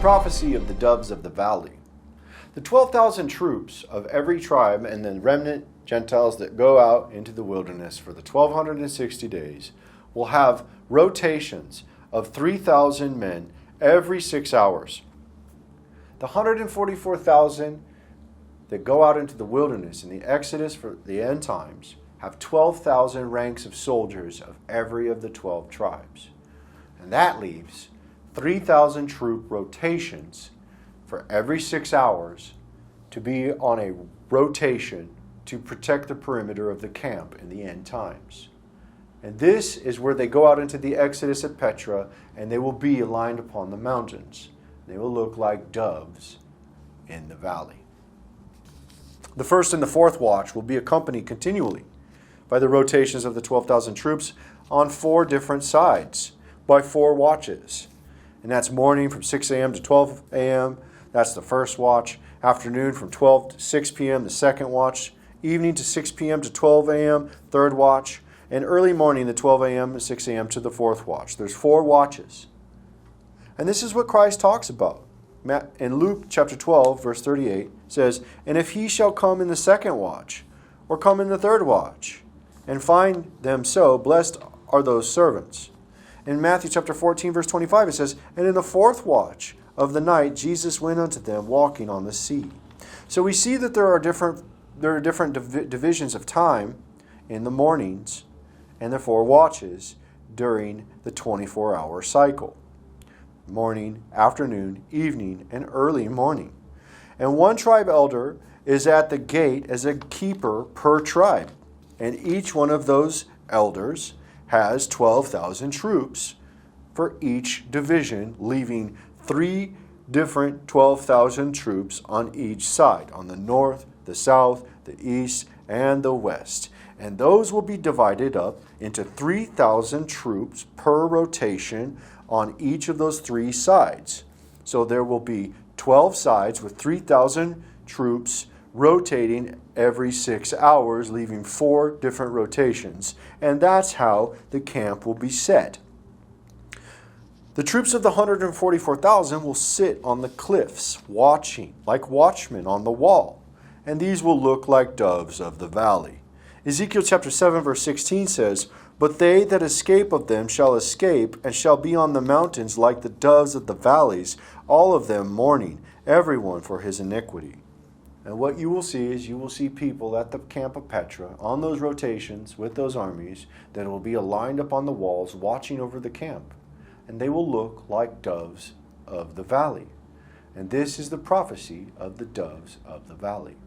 prophecy of the doves of the valley. The 12,000 troops of every tribe and the remnant Gentiles that go out into the wilderness for the 1260 days will have rotations of 3,000 men every 6 hours. The 144,000 that go out into the wilderness in the Exodus for the end times have 12,000 ranks of soldiers of every of the 12 tribes. And that leaves 3,000 troop rotations for every 6 hours to be on a rotation to protect the perimeter of the camp in the end times. And this is where they go out into the Exodus at Petra, and they will be aligned upon the mountains. They will look like doves in the valley. The first and the fourth watch will be accompanied continually by the rotations of the 12,000 troops on 4 different sides by 4 watches. And that's morning from 6 a.m. to 12 a.m. That's the first watch. Afternoon from 12 to 6 p.m. the second watch. Evening to 6 p.m. to 12 a.m. third watch. And early morning the 12 a.m. to 6 a.m. to the fourth watch. There's 4 watches. And this is what Christ talks about. In Luke chapter 12, verse 38, says, "And if he shall come in the second watch, or come in the third watch, and find them so, blessed are those servants." In Matthew chapter 14, verse 25, it says, "And in the fourth watch of the night, Jesus went unto them walking on the sea." So we see that there are different divisions of time in the mornings and the 4 watches during the 24-hour cycle. Morning, afternoon, evening, and early morning. And one tribe elder is at the gate as a keeper per tribe. And each one of those elders has 12,000 troops for each division, leaving 3 different 12,000 troops on each side, on the north, the south, the east, and the west. And those will be divided up into 3,000 troops per rotation on each of those 3 sides. So there will be 12 sides with 3,000 troops rotating every 6 hours, leaving 4 different rotations. And that's how the camp will be set. The troops of the 144,000 will sit on the cliffs, watching, like watchmen on the wall. And these will look like doves of the valley. Ezekiel chapter 7, verse 16 says, "But they that escape of them shall escape, and shall be on the mountains like the doves of the valleys, all of them mourning, every one for his iniquity." And what you will see is you will see people at the camp of Petra on those rotations with those armies that will be aligned up on the walls watching over the camp. And they will look like doves of the valley. And this is the prophecy of the doves of the valley.